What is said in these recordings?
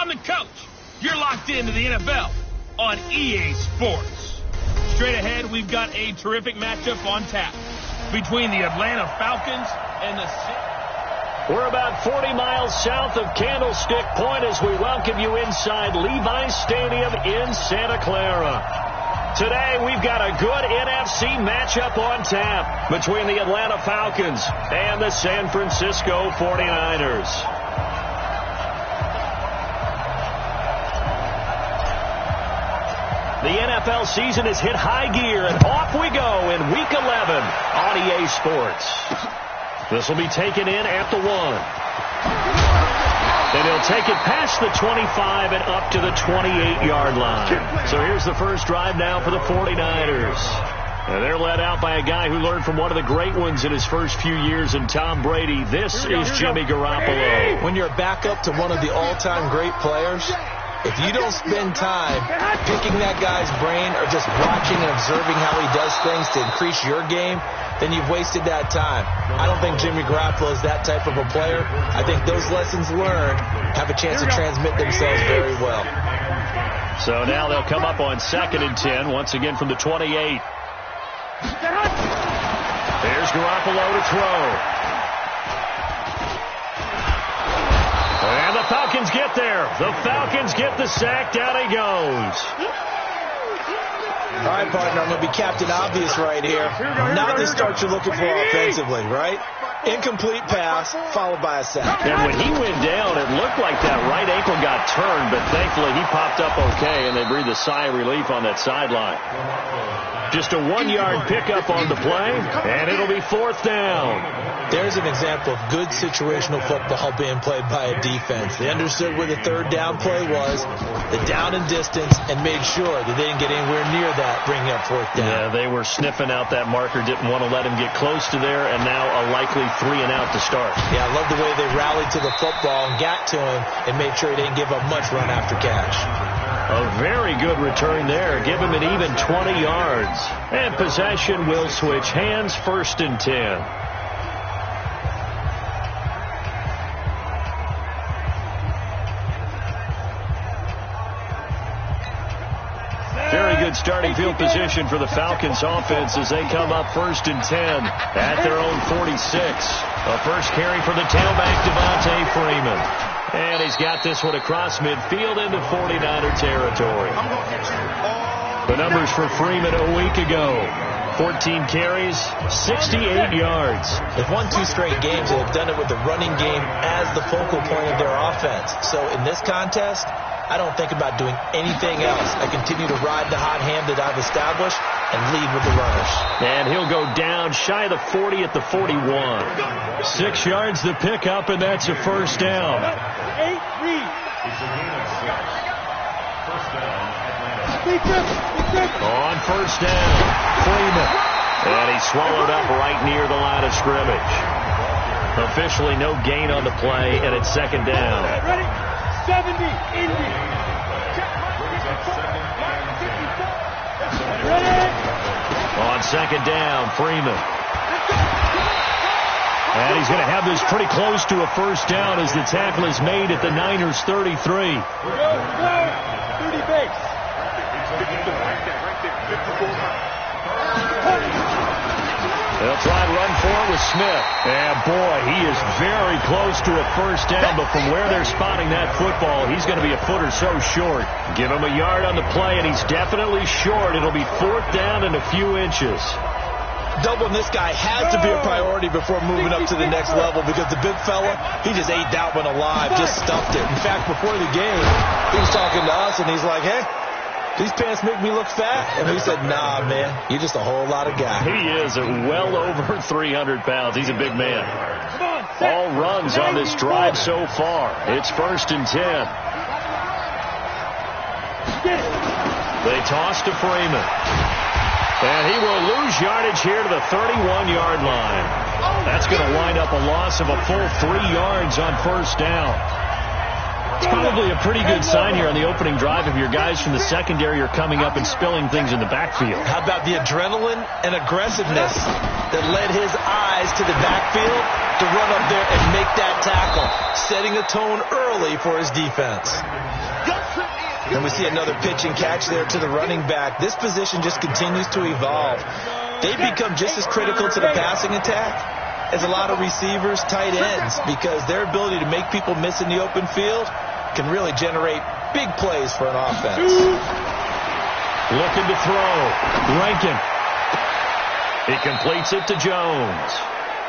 I'm the coach. You're locked into the NFL on EA Sports. Straight ahead, we've got a terrific matchup on tap between the Atlanta Falcons and the... We're about 40 miles south of Candlestick Point as we welcome you inside Levi's Stadium in Santa Clara. Today, we've got a good NFC matchup on tap between the Atlanta Falcons and the San Francisco 49ers. The NFL season has hit high gear, and off we go in Week 11 on EA Sports. This will be taken in at the 1. And he'll take it past the 25 and up to the 28-yard line. So here's the first drive now for the 49ers. And they're led out by a guy who learned from one of the great ones in his first few years in Tom Brady. This is Jimmy Garoppolo. When you're back up to one of the all-time great players, if you don't spend time picking that guy's brain or just watching and observing how he does things to increase your game, then you've wasted that time. I don't think Jimmy Garoppolo is that type of a player. I think those lessons learned have a chance to transmit themselves very well. So now they'll come up on 2nd and 10, once again from the 28. There's Garoppolo to throw. And the Falcons get there. The Falcons get the sack. Down he goes. All right, partner, I'm going to be Captain Obvious right here. Not the start you're looking for offensively, right? Incomplete pass, followed by a sack. And when he went down, it looked like that right ankle got turned, but thankfully he popped up okay, and they breathed a sigh of relief on that sideline. Just a 1-yard pickup on the play, and it'll be 4th down. There's an example of good situational football being played by a defense. They understood where the 3rd down play was, the down and distance, and made sure that they didn't get anywhere near that, bringing up 4th down. Yeah, they were sniffing out that marker, didn't want to let him get close to there, and now a likely 3 and out to start. Yeah, I love the way they rallied to the football and got to him and made sure he didn't give up much run after catch. A very good return there. Give him an even 20 yards. And possession will switch hands, 1st and 10. Very good starting field position for the Falcons offense as they come up 1st and 10 at their own 46. A first carry for the tailback, Devontae Freeman. And he's got this one across midfield into 49er territory. The numbers for Freeman a week ago. 14 carries, 68 yards. They've won 2 straight games, and they've done it with the running game as the focal point of their offense. So in this contest, I don't think about doing anything else. I continue to ride the hot hand that I've established and lead with the runners. And he'll go down shy of the 40 at the 41. 6 yards the pickup, and that's a 1st down. On 1st down, Freeman. And he swallowed up right near the line of scrimmage. Officially no gain on the play, and it's 2nd down. Ready? 70, Indy. On 2nd down, Freeman. And he's going to have this pretty close to a 1st down as the tackle is made at the Niners' 33. 30 base. They'll try and run for it with Smith. And, boy, he is very close to a 1st down, but from where they're spotting that football, he's going to be a foot or so short. Give him a yard on the play, and he's definitely short. It'll be 4th down and a few inches. Doubling this guy has to be a priority before moving up to the next level because the big fella, he just ate that one alive, just stuffed it. In fact, before the game, he was talking to us, and he's like, hey, these pants make me look fat. And we said, nah, man, you're just a whole lot of guy. He is well over 300 pounds. He's a big man. All runs on this drive so far. It's 1st and 10. They toss to Freeman. And he will lose yardage here to the 31-yard line. That's going to wind up a loss of a full 3 yards on 1st down. It's probably a pretty good sign here on the opening drive if your guys from the secondary are coming up and spilling things in the backfield. How about the adrenaline and aggressiveness that led his eyes to the backfield to run up there and make that tackle, setting a tone early for his defense. And we see another pitch and catch there to the running back. This position just continues to evolve. They become just as critical to the passing attack as a lot of receivers, tight ends, because their ability to make people miss in the open field can really generate big plays for an offense. Looking to throw. Rankin. He completes it to Jones.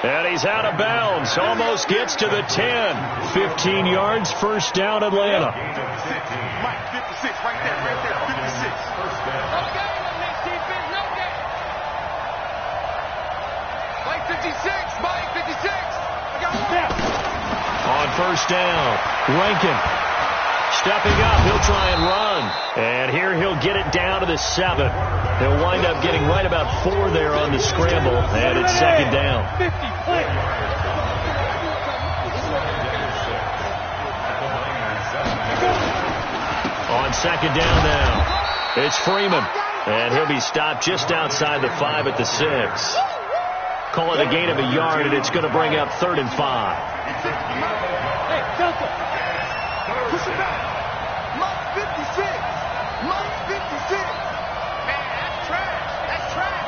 And he's out of bounds. Almost gets to the 10. 15 yards, first down, Atlanta. Mike, 56, right there, 56. Okay, next defense, no game. Mike, 56, Mike, 56. I got one. On first down, Rankin. Stepping up, he'll try and run. And here he'll get it down to the 7. He'll wind up getting right about 4 there on the scramble, and it's second down. 50, play. On second down now, it's Freeman. And he'll be stopped just outside the 5 at the 6. Call it a gain of a yard, and it's going to bring up 3rd and 5. Hey, Delta. Push it back. Mike 56. Mike 56. Man, that's trash. That's trash.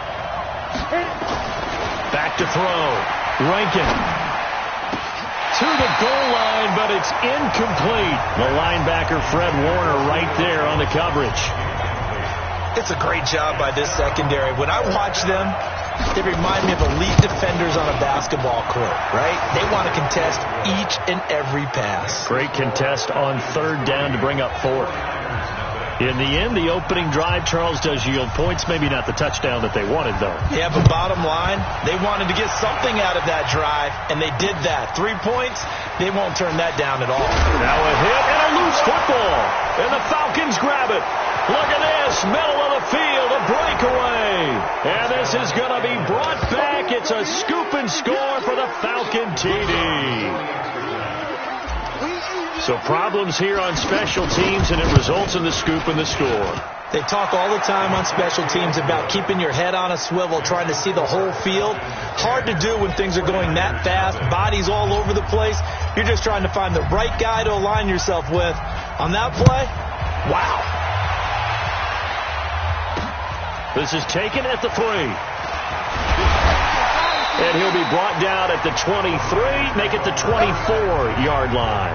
Back to throw. Rankin. To the goal line, but it's incomplete. The linebacker, Fred Warner, right there on the coverage. It's a great job by this secondary. When I watch them, they remind me of elite defenders on a basketball court, right? They want to contest each and every pass. Great contest on 3rd down to bring up 4th. In the end, the opening drive, Charles, does yield points. Maybe not the touchdown that they wanted, though. Yeah, but bottom line, they wanted to get something out of that drive, and they did that. 3 points, they won't turn that down at all. Now a hit and a loose football. And the Falcons grab it. Look at this, middle of the field, a breakaway. And this is going to be brought back. It's a scoop and score for the Falcon TD. So problems here on special teams, and it results in the scoop and the score. They talk all the time on special teams about keeping your head on a swivel, trying to see the whole field. Hard to do when things are going that fast, bodies all over the place. You're just trying to find the right guy to align yourself with. On that play, wow. This is taken at the 3. And he'll be brought down at the 23, make it the 24-yard line.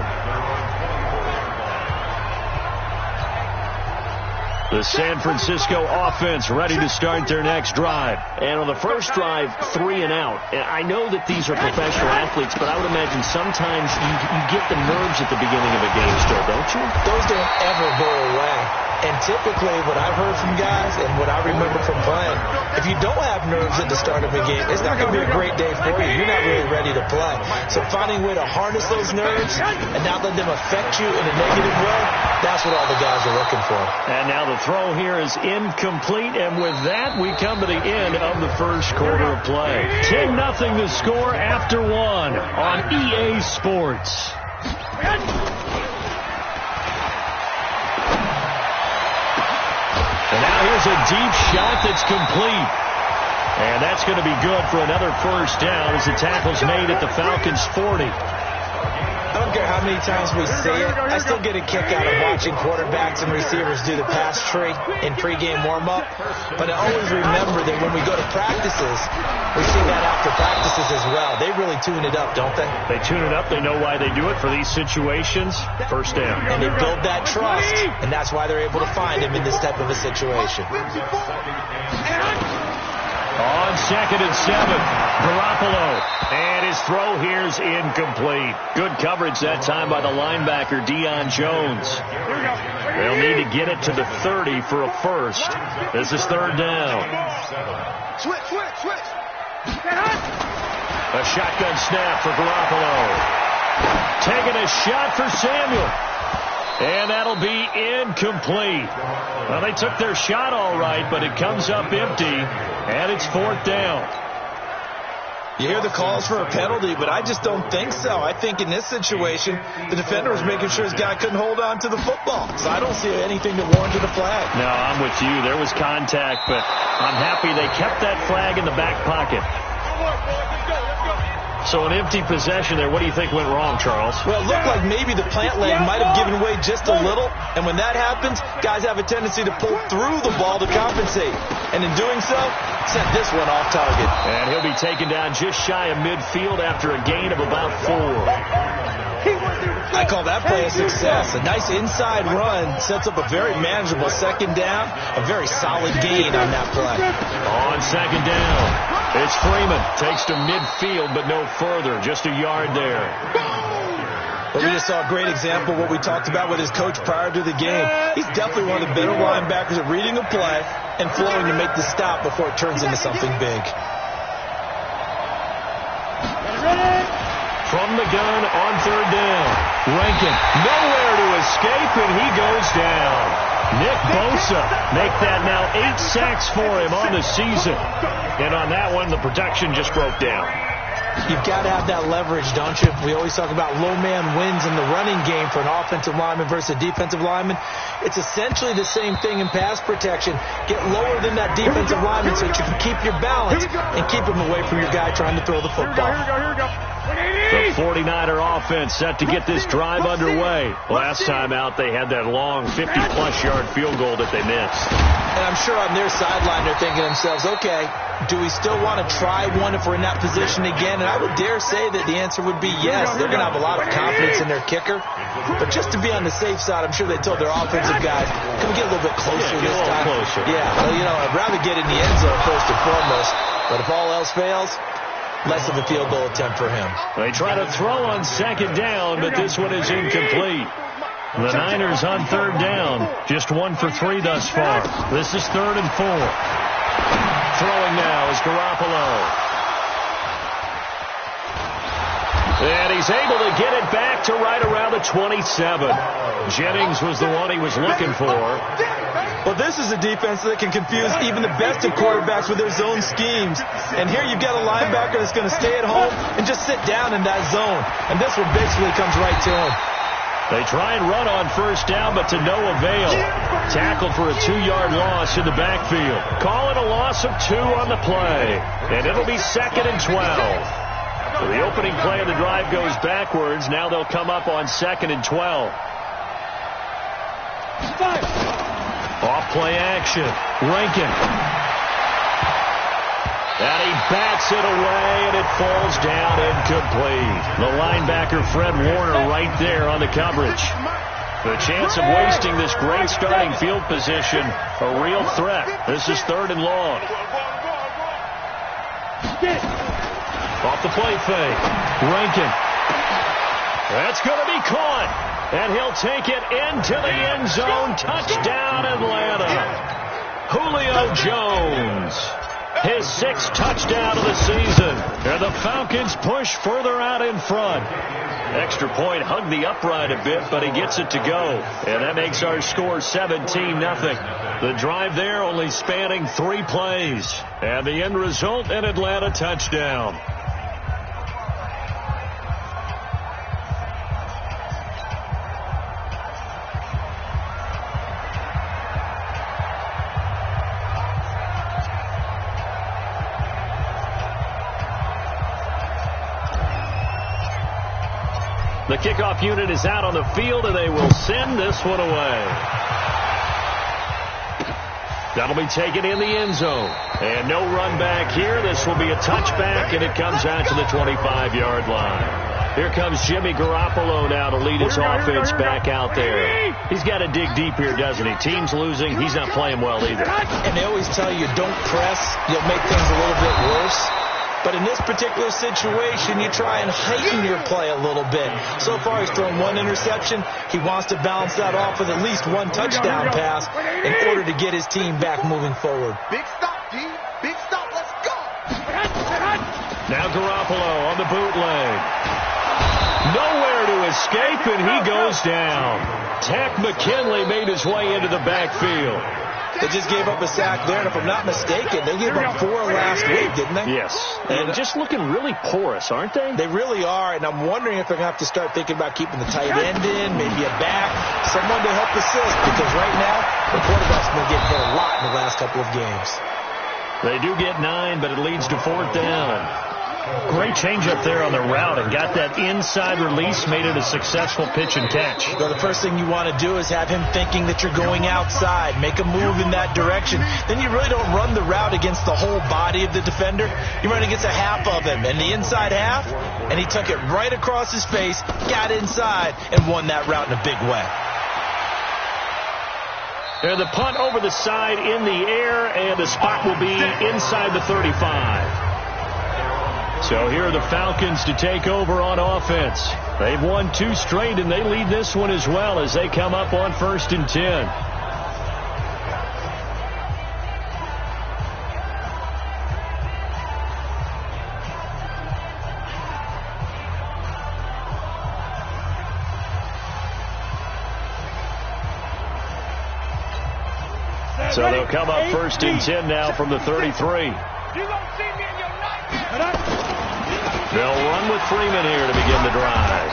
The San Francisco offense ready to start their next drive. And on the first drive, 3 and out. And I know that these are professional athletes, but I would imagine sometimes you get the nerves at the beginning of a game still, don't you? Those don't ever go away. And typically what I've heard from guys and what I remember from playing, if you don't have nerves at the start of a game, it's not going to be a great day for you. You're not really ready to play. So finding a way to harness those nerves and not let them affect you in a negative way, that's what all the guys are looking for. And now the throw here is incomplete, and with that, we come to the end of the first quarter of play. 10-0 the score after 1 on EA Sports. And now here's a deep shot that's complete. And that's going to be good for another first down as the tackle's made at the Falcons' 40. I don't care how many times we see it. I still get a kick out of watching quarterbacks and receivers do the pass tree in pregame warm-up. But I always remember that when we go to practices, we see that after practices as well. They really tune it up, don't they? They tune it up. They know why they do it for these situations. First down. And they build that trust, and that's why they're able to find him in this type of a situation. On 2nd and 7, Garoppolo. And his throw here's incomplete. Good coverage that time by the linebacker, Deion Jones. They'll need to get it to the 30 for a first. This is 3rd down. Switch. A shotgun snap for Garoppolo. Taking a shot for Samuel. And that'll be incomplete. Well, they took their shot all right, but it comes up empty, and it's 4th down. You hear the calls for a penalty, but I just don't think so. I think in this situation, the defender was making sure his guy couldn't hold on to the football. So I don't see anything that warranted a flag. No, I'm with you. There was contact, but I'm happy they kept that flag in the back pocket. So an empty possession there. What do you think went wrong, Charles? Well, it looked like maybe the plant leg might have given way just a little. And when that happens, guys have a tendency to pull through the ball to compensate. And in doing so, sent this one off target. And he'll be taken down just shy of midfield after a gain of about 4. I call that play a success. A nice inside run sets up a very manageable second down. A very solid gain on that play. On second down, it's Freeman. Takes to midfield, but no further. Just a yard there. Well, we just saw a great example of what we talked about with his coach prior to the game. He's definitely one of the better linebackers at reading a play and flowing to make the stop before it turns into something big. From the gun on third down. Rankin nowhere to escape, and he goes down. Nick Bosa make that now 8 sacks for him on the season. And on that one, the protection just broke down. You've got to have that leverage, don't you? We always talk about low man wins in the running game for an offensive lineman versus a defensive lineman. It's essentially the same thing in pass protection. Get lower than that defensive lineman so that you can keep your balance and keep him away from your guy trying to throw the football. The 49er offense set to get this drive underway. Last time out, they had that long 50-plus yard field goal that they missed. And I'm sure on their sideline they're thinking to themselves, okay, do we still want to try one if we're in that position again? And I would dare say that the answer would be yes. They're going to have a lot of confidence in their kicker. But just to be on the safe side, I'm sure they told their offensive guys, can we get a little bit closer this time? Closer. Yeah, well, you know, I'd rather get in the end zone first and foremost. But if all else fails, less of a field goal attempt for him. They try to throw on second down, but this one is incomplete. The Niners on third down, just 1 for 3 thus far. This is 3rd and 4. Throwing now is Garoppolo. And he's able to get it back to right around the 27. Jennings was the one he was looking for. Well, this is a defense that can confuse even the best of quarterbacks with their zone schemes. And here you've got a linebacker that's going to stay at home and just sit down in that zone. And this one basically comes right to him. They try and run on first down, but to no avail. Tackled for a 2-yard loss in the backfield. Calling a loss of 2 on the play. And it'll be 2nd and 12. So the opening play of the drive goes backwards. Now they'll come up on 2nd and 12. Off play action. Rankin. And he bats it away, and it falls down incomplete. The linebacker, Fred Warner, right there on the coverage. The chance of wasting this great starting field position, a real threat. This is 3rd and long. Off the play fake. Rankin. That's going to be caught. And he'll take it into the end zone. Touchdown, Atlanta. Julio Jones. His 6th touchdown of the season. And the Falcons push further out in front. Extra point hugged the upright a bit, but he gets it to go. And that makes our score 17-0. The drive there only spanning 3 plays. And the end result, an Atlanta touchdown. The kickoff unit is out on the field, and they will send this one away. That'll be taken in the end zone. And no run back here. This will be a touchback, and it comes out to the 25-yard line. Here comes Jimmy Garoppolo now to lead his offense back out there. He's got to dig deep here, doesn't he? Team's losing. He's not playing well either. And they always tell you, don't press. You'll make things a little bit worse. But in this particular situation, you try and heighten your play a little bit. So far, he's thrown 1 interception. He wants to balance that off with at least 1 touchdown pass in order to get his team back moving forward. Big stop, D. Big stop. Let's go. Now Garoppolo on the bootleg. Nowhere to escape, and he goes down. Tack McKinley made his way into the backfield. They just gave up a sack there, and if I'm not mistaken, they gave up 4 last week, didn't they? Yes. And just looking really porous, aren't they? They really are, and I'm wondering if they're going to have to start thinking about keeping the tight end in, maybe a back, someone to help assist, because right now, the quarterback's been getting hit a lot in the last couple of games. They do get 9, but it leads to 4th down. Great changeup there on the route and got that inside release, made it a successful pitch and catch. So the first thing you want to do is have him thinking that you're going outside, make a move in that direction. Then you really don't run the route against the whole body of the defender. You run against a half of him, and the inside half, and he took it right across his face, got inside, and won that route in a big way. And the punt over the side in the air, and the spot will be inside the 35. So here are the Falcons to take over on offense. They've won 2 straight, and they lead this one as well as they come up on 1st and 10. So they'll come up 1st and 10 now from the 33. They'll run with Freeman here to begin the drive.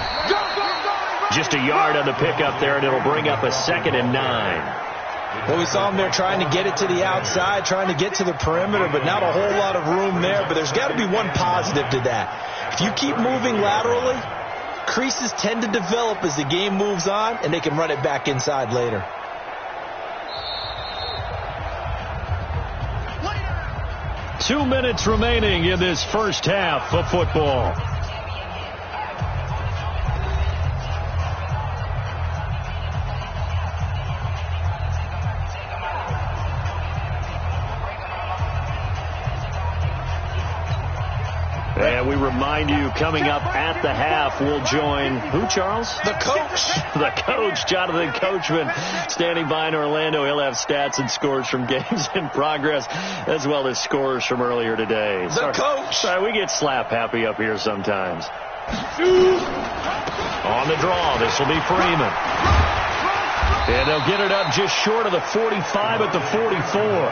Just a yard on the pickup there, and it'll bring up a 2nd and 9. Well, we saw him there trying to get it to the outside, trying to get to the perimeter, but not a whole lot of room there. But there's got to be one positive to that. If you keep moving laterally, creases tend to develop as the game moves on, and they can run it back inside later. Two minutes remaining in this first half of football. And we remind you, coming up at the half, we'll join who, Charles? The coach. The coach, Jonathan Coachman, standing by in Orlando. He'll have stats and scores from games in progress, as well as scores from earlier today. Coach. Sorry, we get slap happy up here sometimes. On the draw, this will be Freeman. And they'll get it up just short of the 45 at the 44.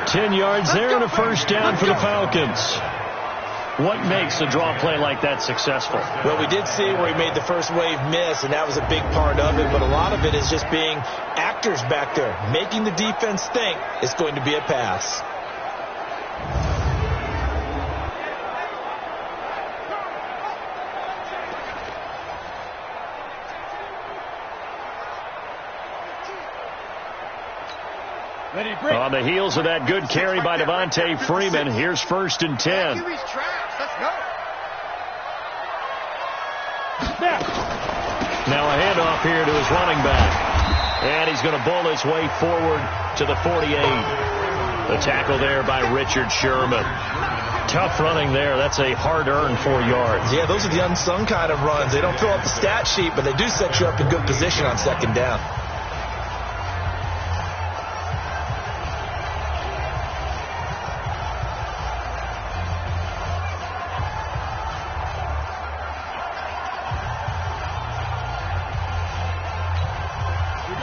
10 yards there and a first down for the Falcons. What makes a draw play like that successful? Well, we did see where he made the first wave miss, and that was a big part of it. But a lot of it is just being actors back there, making the defense think it's going to be a pass. On the heels of that good carry by Devontae Freeman, here's 1st and 10. Now a handoff here to his running back. And he's going to bowl his way forward to the 48. The tackle there by Richard Sherman. Tough running there. That's a hard-earned 4 yards. Yeah, those are the unsung kind of runs. They don't fill up the stat sheet, but they do set you up in good position on 2nd down.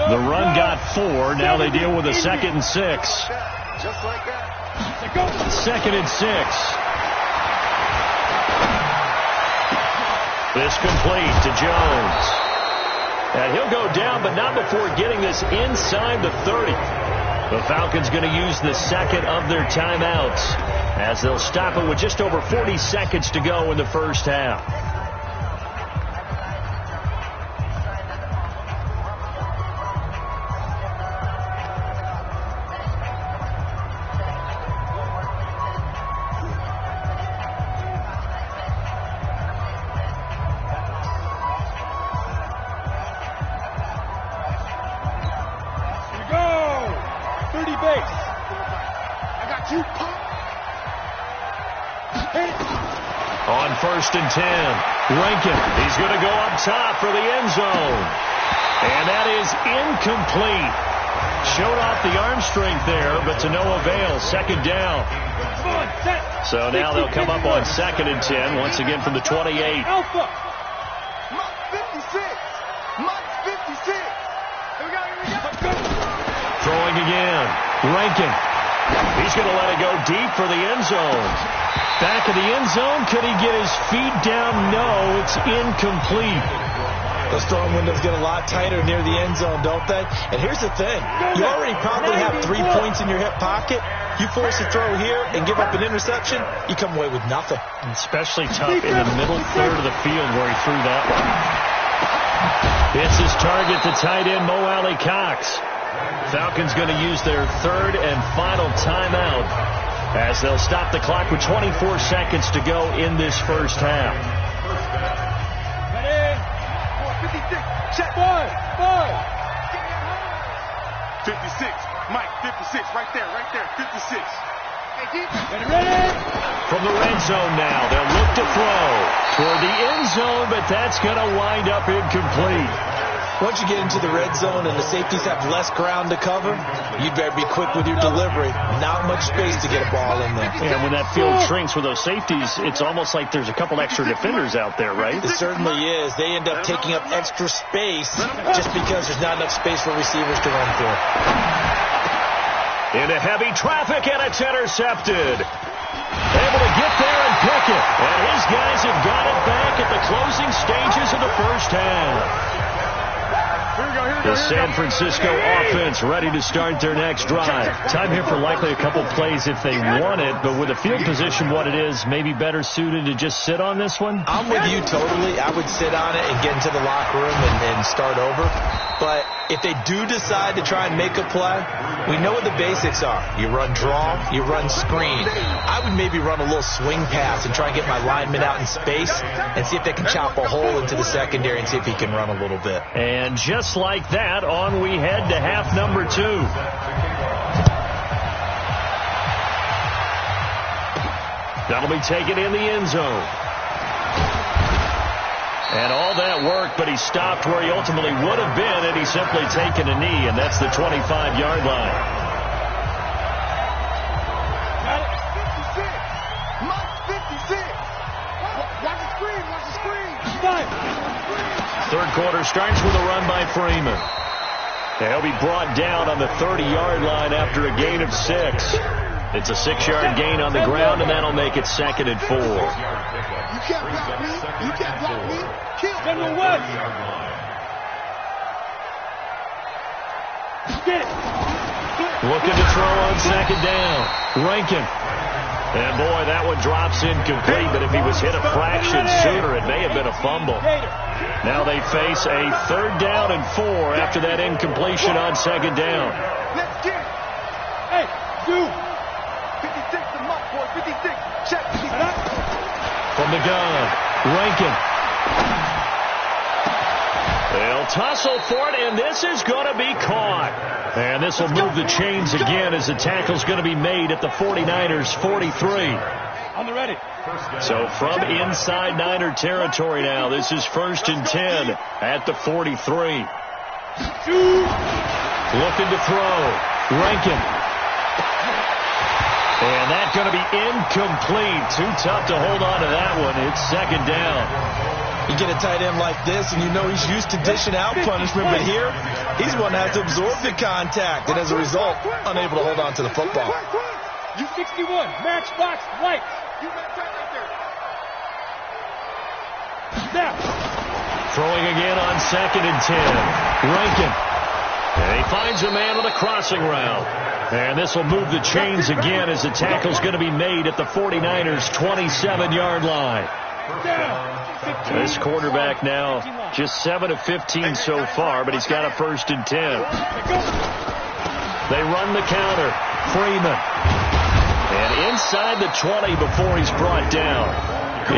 The run got 4. Now they deal with a 2nd and 6. Just like that. 2nd and 6. This complete to Jones. And he'll go down, but not before getting this inside the 30. The Falcons going to use the 2nd of their timeouts as they'll stop it with just over 40 seconds to go in the first half. On 1st and 10, Rankin, he's going to go up top for the end zone. And that is incomplete. Showed off the arm strength there, but to no avail. 2nd down. So now they'll come up on 2nd and 10, once again from the 28. Alpha. Mike 56. Mike 56. Here we go. Throwing again. Rankin. He's going to let it go deep for the end zone. Back of the end zone. Could he get his feet down? No, it's incomplete. Those throwing windows get a lot tighter near the end zone, don't they? And here's the thing. You already probably have 3 points in your hip pocket. You force a throw here and give up an interception, you come away with nothing. Especially tough in the middle third of the field where he threw that one. It's his target, the tight end, Mo Alley Cox. Falcons going to use their third and final timeout as they'll stop the clock with 24 seconds to go in this first half. 56. Mike, 56. Right there. 56. From the red zone now, they'll look to throw toward the end zone, but that's going to wind up incomplete. Once you get into the red zone and the safeties have less ground to cover, you better be quick with your delivery. Not much space to get a ball in there. And when that field shrinks with those safeties, it's almost like there's a couple extra defenders out there, right? It certainly is. They end up taking up extra space just because there's not enough space for receivers to run through. Into heavy traffic, and it's intercepted. Able to get there and pick it. And his guys have got it back at the closing stages of the first half. The San Francisco offense ready to start their next drive. Time here for likely a couple plays if they want it, but with the field position what it is, maybe better suited to just sit on this one? I'm with you totally. I would sit on it and get into the locker room and start over. But if they do decide to try and make a play, we know what the basics are. You run draw, you run screen. I would maybe run a little swing pass and try and get my lineman out in space and see if they can chop a hole into the secondary and see if he can run a little bit. And just like that, on we head to half number 2. That'll be taken in the end zone. And all that work, but he stopped where he ultimately would have been had he simply taken a knee, and that's the 25-yard line. Got it. 56. Mike, 56. Watch the screen. Watch the screen. Third quarter starts with a run by Freeman. And he'll be brought down on the 30-yard line after a gain of 6. It's a 6-yard gain on the ground, and that'll make it 2nd and 4. You can't block me. You can't block me. General West. Get it. Looking to throw on 2nd down. Rankin. And boy, that one drops incomplete, but if he was hit a fraction sooner, it may have been a fumble. Now they face a 3rd down and 4 after that incompletion on 2nd down. Let's get it. Hey, dude. 56 to Mike, boy. 56. Check. From the gun, Rankin. They'll tussle for it, and this is going to be caught. And this will move the chains again as the tackle's going to be made at the 49ers' 43. On the ready. So from inside Niner territory now, this is 1st and 10 at the 43. Looking to throw. Rankin. And that's going to be incomplete. Too tough to hold on to that one. It's 2nd down. You get a tight end like this, and you know he's used to dishing out punishment, but here, he's one that has to absorb the contact, and as a result, unable to hold on to the football. You 61, matchbox, white. You got tight right there. Now. Throwing again on 2nd and 10. Rankin. And he finds a man with a crossing route. And this will move the chains again as the tackle's going to be made at the 49ers' 27-yard line. This quarterback now just 7 of 15 so far, but he's got a 1st and 10. They run the counter. Freeman. And inside the 20 before he's brought down.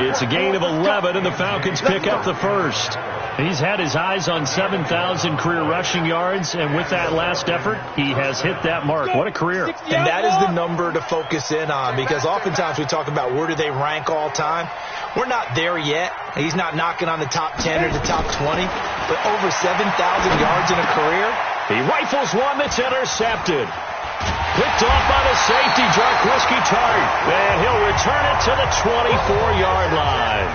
It's a gain of 11, and the Falcons pick up the 1st. He's had his eyes on 7,000 career rushing yards, and with that last effort, he has hit that mark. What a career. And that is the number to focus in on, because oftentimes we talk about where do they rank all time. We're not there yet. He's not knocking on the top 10 or the top 20, but over 7,000 yards in a career. He rifles one that's intercepted. Picked off by the safety, Jarkowski Tart, and he'll return it to the 24-yard line.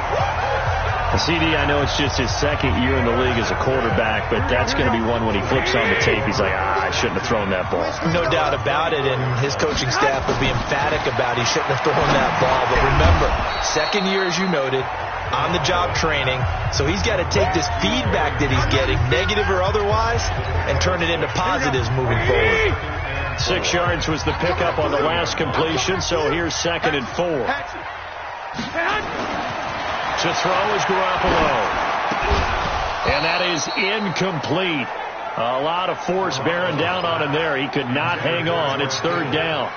CD, I know it's just his 2nd year in the league as a quarterback, but that's going to be one when he flips on the tape. He's like, I shouldn't have thrown that ball. No doubt about it, and his coaching staff will be emphatic about he shouldn't have thrown that ball. But remember, 2nd year, as you noted, on-the-job training, so he's got to take this feedback that he's getting, negative or otherwise, and turn it into positives moving forward. 6 yards was the pickup on the last completion, so here's 2nd and 4. To throw is Garoppolo. And that is incomplete. A lot of force bearing down on him there. He could not hang on. It's 3rd down.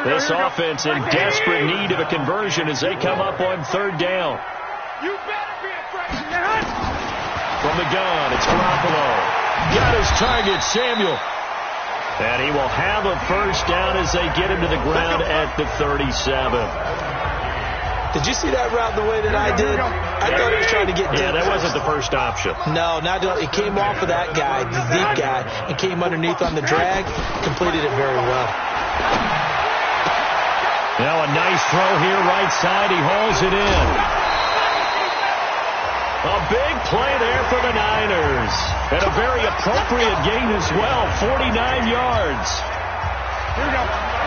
This offense in desperate need of a conversion as they come up on 3rd down. You better be afraid. From the gun, it's Garoppolo. Got his target, Samuel. And he will have a 1st down as they get him to the ground at the 37. Did you see that route the way that I did? I thought he was trying to get deep. Yeah, that wasn't the first option. No, not it came off of that guy, the deep guy, and came underneath on the drag. Completed it very well. Now a nice throw here, right side. He hauls it in. A big play there for the Niners. And a very appropriate gain as well, 49 yards.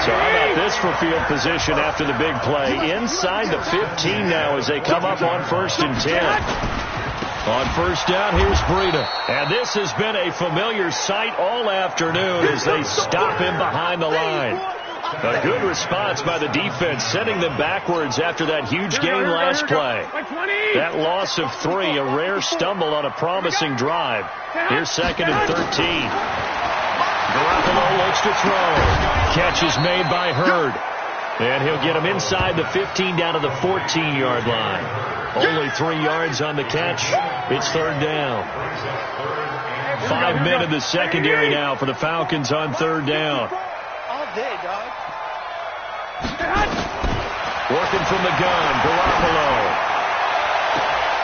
So how about this for field position after the big play? Inside the 15 now as they come up on 1st and 10. On 1st down, here's Breida. And this has been a familiar sight all afternoon as they stop him behind the line. A good response by the defense, sending them backwards after that huge gain last play. That loss of 3, a rare stumble on a promising drive. Here's 2nd and 13. Garoppolo looks to throw. Catch is made by Hurd. And he'll get him inside the 15 down to the 14-yard line. Only 3 yards on the catch. It's 3rd down. 5 men in the secondary now for the Falcons on 3rd down. All day, dog. Working from the gun, Garoppolo.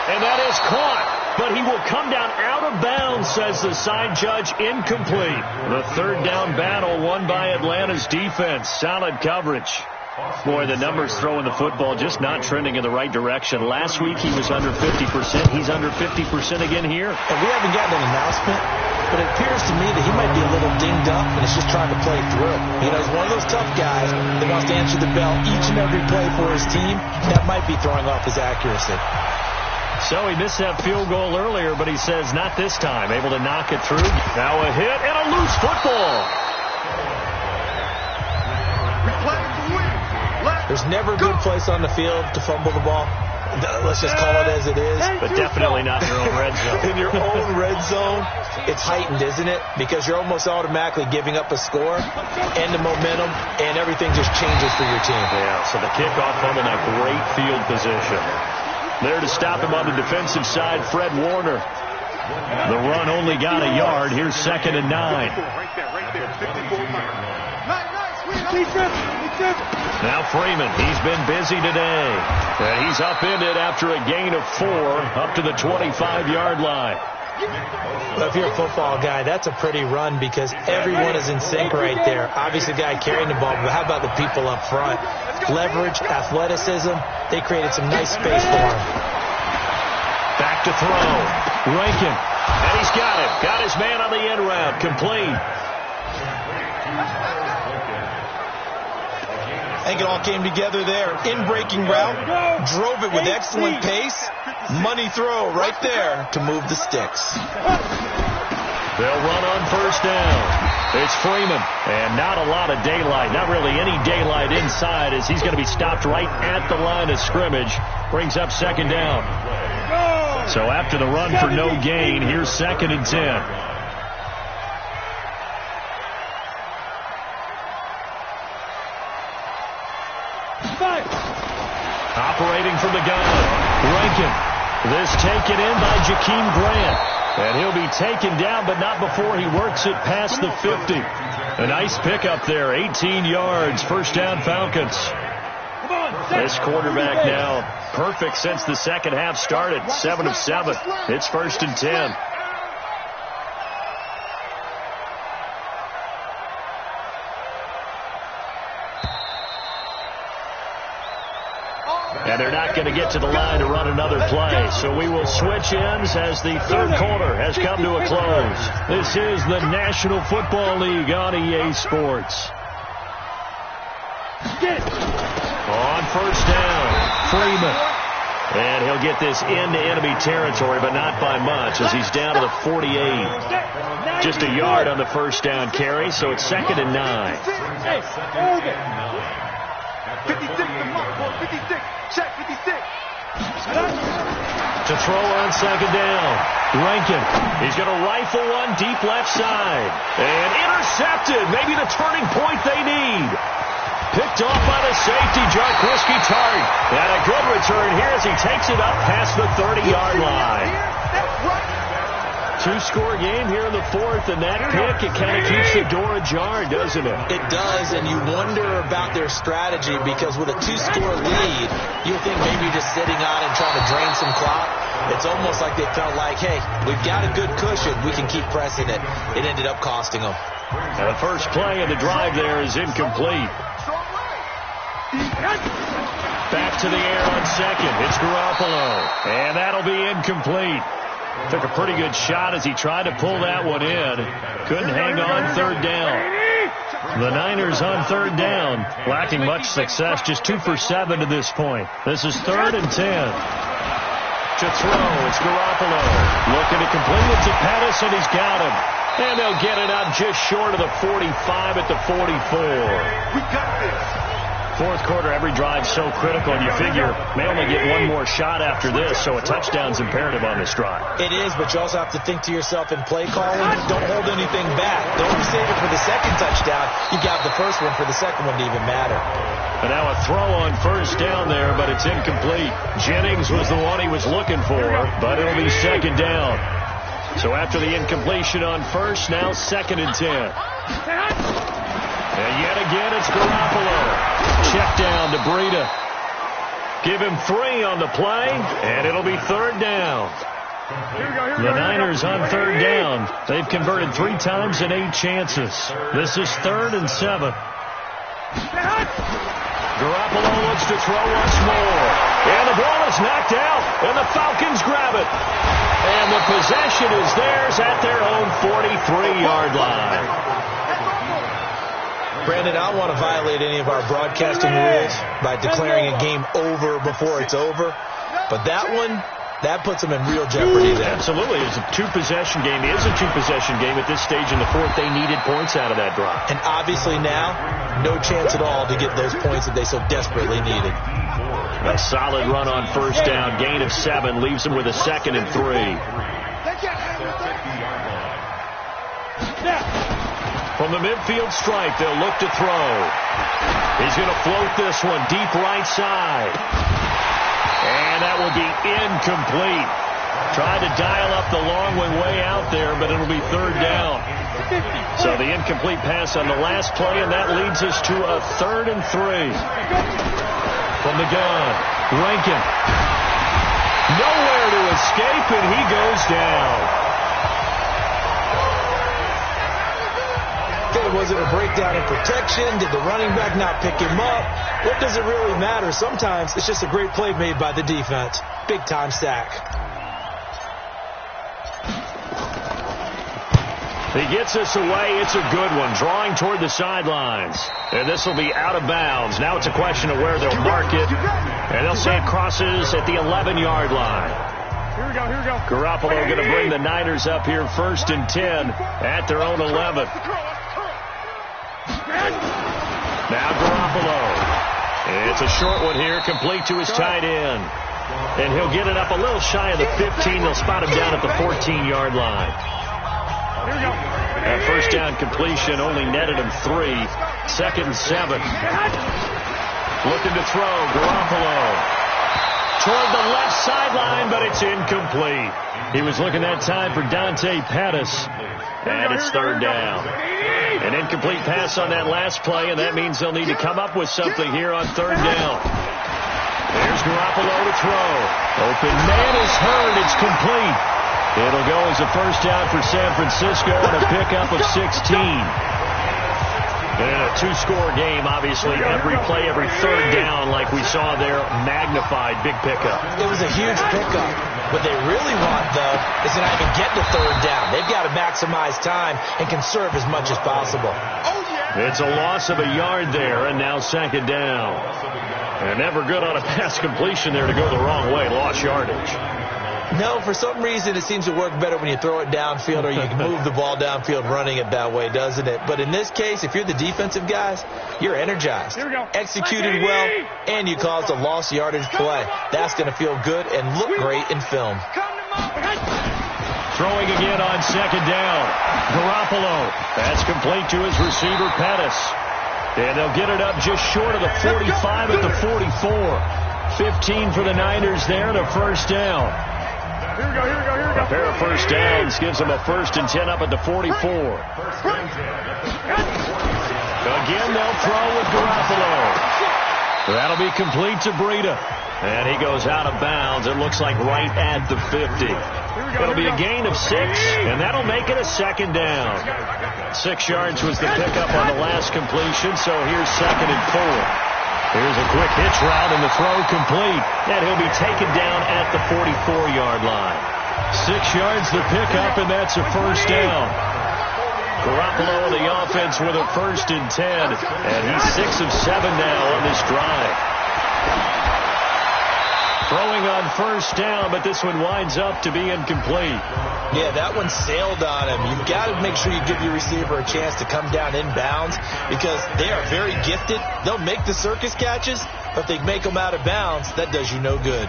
And that is caught. But he will come down out of bounds, says the side judge. Incomplete. The 3rd down battle won by Atlanta's defense. Solid coverage. Boy, the numbers throwing the football just not trending in the right direction. Last week he was under 50%. He's under 50% again here. And we haven't gotten an announcement, but it appears to me that he might be a little dinged up and is just trying to play through. You know, he's one of those tough guys that wants to answer the bell each and every play for his team. That might be throwing off his accuracy. So he missed that field goal earlier, but he says not this time. Able to knock it through. Now a hit and a loose football. There's never a good place on the field to fumble the ball. Let's just call it as it is. But definitely not in your own red zone. In your own red zone, it's heightened, isn't it? Because you're almost automatically giving up a score and the momentum, and everything just changes for your team. Yeah, so the kickoff fumble, now great field position. There to stop him on the defensive side, Fred Warner. The run only got a yard. Here's 2nd and 9. Right there. 54 Now Freeman, he's been busy today. And he's upended after a gain of 4 up to the 25-yard line. Well, if you're a football guy, that's a pretty run because everyone is in sync right there. Obviously, the guy carrying the ball, but how about the people up front? Leverage, athleticism, they created some nice space for him. Back to throw. Rankin. And he's got him. Got his man on the end route. Complete. I think it all came together there. In-breaking route. Drove it with excellent pace. Money throw right there to move the sticks. They'll run on 1st down. It's Freeman. And not a lot of daylight. Not really any daylight inside as he's going to be stopped right at the line of scrimmage. Brings up 2nd down. So after the run for no gain, here's 2nd and 10. Operating from the gun, Rankin. This taken in by Jakeem Grant. And he'll be taken down, but not before he works it past the 50. A nice pickup there, 18 yards, 1st down Falcons. This quarterback now perfect since the second half started, 7 of 7. It's 1st and 10. And they're not going to get to the line to run another play. So we will switch ends as the 3rd quarter has come to a close. This is the National Football League on EA Sports. On 1st down, Freeman. And he'll get this into enemy territory, but not by much, as he's down to the 48. Just a yard on the first down carry, so it's 2nd and 9. 56 to Mark, 56. Check 56. To throw on 2nd down. Rankin. He's going to rifle one deep left side. And intercepted. Maybe the turning point they need. Picked off by the safety, Jarkowski Tart. And a good return here as he takes it up past the 30-yard line. Two-score game here in the 4th, and that pick, it kind of keeps the door ajar, doesn't it? It does, and you wonder about their strategy because with a 2-score lead, you think maybe just sitting on and trying to drain some clock. It's almost like they felt like, hey, we've got a good cushion. We can keep pressing it. It ended up costing them. And the first play of the drive there is incomplete. Back to the air on 2nd. It's Garoppolo. And that'll be incomplete. Took a pretty good shot as he tried to pull that one in. Couldn't hang on 3rd down. The Niners on 3rd down. Lacking much success. Just 2 for 7 to this point. This is 3rd and 10. To throw, it's Garoppolo. Looking to complete it to Pettis, and he's got him. And they'll get it up just short of the 45 at the 44. We got this. 4th quarter, every drive so critical, and you figure may only get one more shot after this, so a touchdown's imperative on this drive. It is, but you also have to think to yourself in play calling, don't hold anything back. Don't save it for the 2nd touchdown. You got the first one for the 2nd one to even matter. And now a throw on 1st down there, but it's incomplete. Jennings was the one he was looking for, but it'll be 2nd down. So after the incompletion on 1st, now 2nd and 10. And yet again, it's Garoppolo. Check down to Breida. Give him 3 on the play, and it'll be 3rd down. The Niners on 3rd down. They've converted 3 times in 8 chances. This is 3rd and 7. Garoppolo looks to throw once more. And the ball is knocked out, and the Falcons grab it. And the possession is theirs at their own 43-yard line. Brandon, I don't want to violate any of our broadcasting rules by declaring a game over before it's over. But that one, that puts them in real jeopardy there. Absolutely. It's a 2-possession game. It is a 2-possession game at this stage in the 4th. They needed points out of that drive. And obviously now, no chance at all to get those points that they so desperately needed. A solid run on 1st down. Gain of 7 leaves them with a 2nd and 3. From the midfield stripe, they'll look to throw. He's going to float this one deep right side. And that will be incomplete. Tried to dial up the long one way out there, but it'll be 3rd down. So the incomplete pass on the last play, and that leads us to a 3rd and 3. From the gun, Rankin. Nowhere to escape, and he goes down. Was it a breakdown in protection? Did the running back not pick him up? What does it really matter? Sometimes it's just a great play made by the defense. Big-time sack. He gets this away. It's a good one. Drawing toward the sidelines. And this will be out of bounds. Now it's a question of where they'll mark it. And they'll say it crosses at the 11-yard line. Here we go. Garoppolo going to bring the Niners up here 1st and 10 at their own 11. Now Garoppolo. It's a short one here, complete to his tight end. And he'll get it up a little shy of the 15. They'll spot him down at the 14-yard line. That 1st down completion only netted him 3. 2nd and 7. Looking to throw, Garoppolo. Toward the left sideline, but it's incomplete. He was looking that time for Dante Pettis. And it's 3rd down. An incomplete pass on that last play, and that means they'll need to come up with something here on 3rd down. There's Garoppolo to throw. Open man is heard. It's complete. It'll go as a 1st down for San Francisco and a pickup of 16. In a 2-score game, obviously, every play, every 3rd down, like we saw there, magnified, big pickup. It was a huge pickup. What they really want, though, is to not even get to 3rd down. They've got to maximize time and conserve as much as possible. Oh, yeah. It's a loss of a yard there, and now second down. And never good on a pass completion there to go the wrong way. Lost yardage. No, for some reason it seems to work better when you throw it downfield or you can move the ball downfield running it that way, doesn't it? But in this case, if you're the defensive guys, you're energized, executed well, and you caused a lost yardage play. That's going to feel good and look great in film. Throwing again on second down. Garoppolo. That's complete to his receiver, Pettis. And they'll get it up just short of the 45 at the 44. 15 for the Niners there and a first down. Here we go. A pair of first downs gives them a 1st and 10 up at the 44. Again, they'll throw with Garoppolo. That'll be complete to Breida. And he goes out of bounds. It looks like right at the 50. It'll be a gain of 6, and that'll make it a second down. 6 yards was the pickup on the last completion, so here's 2nd and 4. Here's a quick hitch route, and the throw complete. And he'll be taken down at the 44-yard line. 6 yards the pickup, and that's a first down. Garoppolo on the offense with a 1st and 10, and he's 6 of 7 now on this drive. Throwing on first down, but this one winds up to be incomplete. Yeah, that one sailed on him. You've got to make sure you give your receiver a chance to come down inbounds because they are very gifted. They'll make the circus catches, but if they make them out of bounds, that does you no good.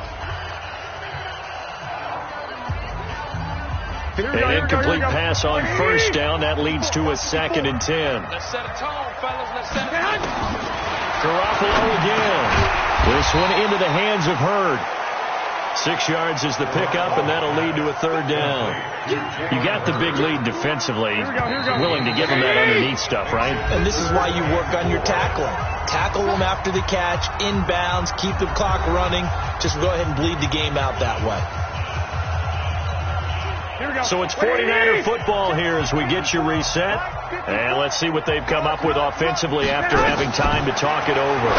An incomplete pass on first down. That leads to a 2nd and 10. Let's set a tone, fellas. Let's set a tone. Garoppolo again. This one into the hands of Hurd. 6 yards is the pickup, and that'll lead to a 3rd down. You got the big lead defensively. Willing to give them that underneath stuff, right? And this is why you work on your tackling. Tackle them after the catch, inbounds, keep the clock running. Just go ahead and bleed the game out that way. So it's 49er football here as we get you reset. And let's see what they've come up with offensively after having time to talk it over.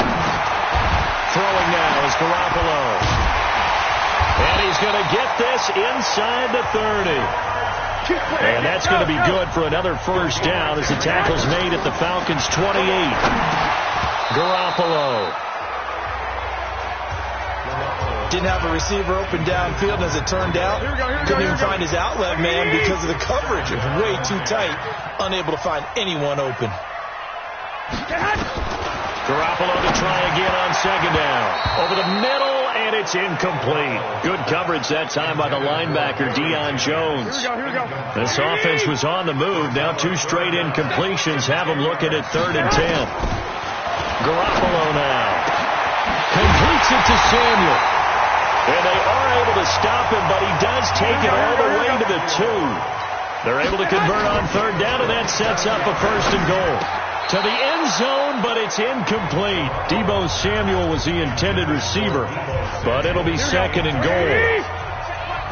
Throwing now is Garoppolo. And he's going to get this inside the 30. And that's going to be good for another first down as the tackle's made at the Falcons' 28. Garoppolo. Didn't have a receiver open downfield, and as it turned out, couldn't even find his outlet man because of the coverage. It was way too tight, unable to find anyone open. Garoppolo to try again on second down. Over the middle, and it's incomplete. Good coverage that time by the linebacker, Deion Jones. This offense was on the move. Now 2 straight incompletions have them looking at 3rd and 10. Garoppolo now. Completes it to Samuel. And they are able to stop him, but he does take it all the way to the 2. They're able to convert on 3rd down, and that sets up a 1st and goal. To the end zone, but it's incomplete. Deebo Samuel was the intended receiver, but it'll be 2nd and goal.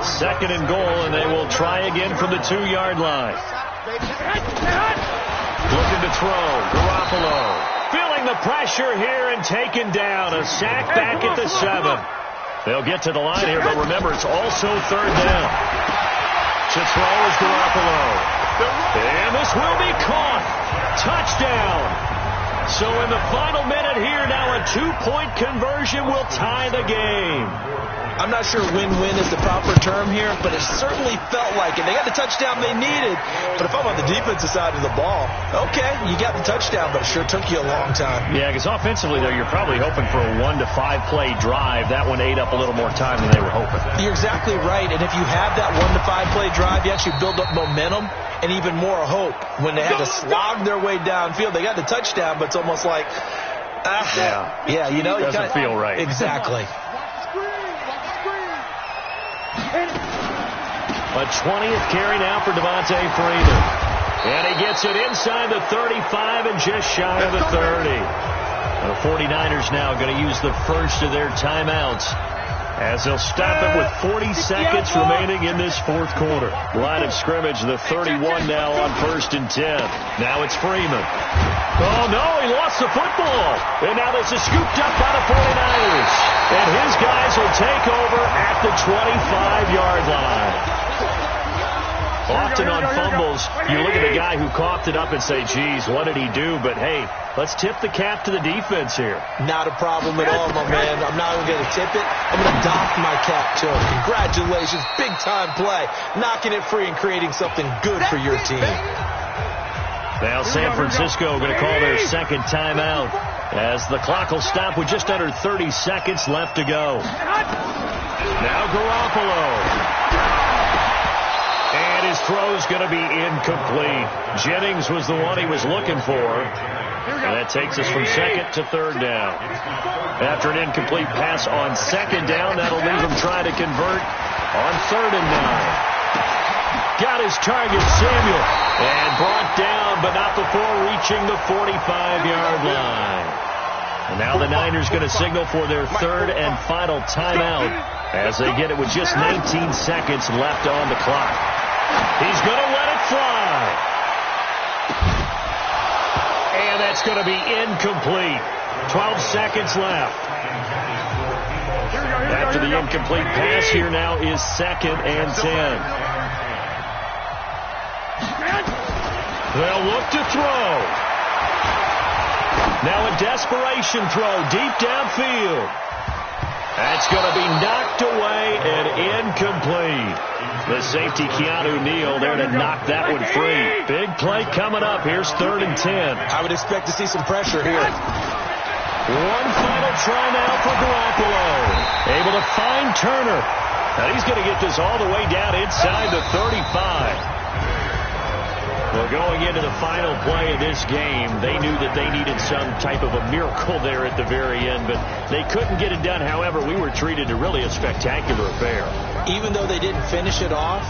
2nd and goal, and they will try again from the 2-yard line. Looking to throw. Garoppolo feeling the pressure here and taken down. A sack back at the 7. They'll get to the line here, but remember, it's also 3rd down. To throw is Garoppolo. And this will be caught. Touchdown. So in the final minute here, now a 2-point conversion will tie the game. I'm not sure win-win is the proper term here, but it certainly felt like it. They got the touchdown they needed, but if I'm on the defensive side of the ball, okay, you got the touchdown, but it sure took you a long time. Yeah, because offensively, though, you're probably hoping for a 1 to 5 play drive. That one ate up a little more time than they were hoping. You're exactly right, and if you have that 1 to 5 play drive, you actually build up momentum and even more hope. When they had to slog their way downfield, they got the touchdown, but it's almost like, yeah, you know, it doesn't feel right. Exactly. A 20th carry now for Devontae Freeman. And he gets it inside the 35 and just shy of the 30. The 49ers now going to use the first of their timeouts as they'll stop it with 40 seconds remaining in this 4th quarter. Line of scrimmage, the 31 now on 1st and 10. Now it's Freeman. Oh, no, he lost the football. And now this is scooped up by the 49ers. And his guys will take over at the 25-yard line. Often on fumbles, you look at the guy who coughed it up and say, geez, what did he do? But, hey, let's tip the cap to the defense here. Not a problem at all, my man. I'm not even going to tip it. I'm going to doff my cap to him. Congratulations. Big-time play. Knocking it free and creating something good for your team. Now San Francisco going to call their second timeout as the clock will stop with just under 30 seconds left to go. Now Garoppolo. And his throw's going to be incomplete. Jennings was the one he was looking for. And that takes us from second to third down. After an incomplete pass on second down, that'll leave him trying to convert on 3rd and 9. Got his target, Samuel, and brought down, but not before reaching the 45-yard line. And now the Niners going to signal for their 3rd and final timeout as they get it with just 19 seconds left on the clock. He's going to let it fly. And that's going to be incomplete. 12 seconds left. After the incomplete pass, here now is 2nd and 10. They'll look to throw. Now a desperation throw deep downfield. That's going to be knocked away and incomplete. The safety, Keanu Neal, there to knock that one free. Big play coming up. Here's 3rd and 10. I would expect to see some pressure here. One final try now for Garoppolo. Able to find Turner. And he's going to get this all the way down inside the 35. Well, going into the final play of this game, they knew that they needed some type of a miracle there at the very end, but they couldn't get it done. However, we were treated to really a spectacular affair. Even though they didn't finish it off,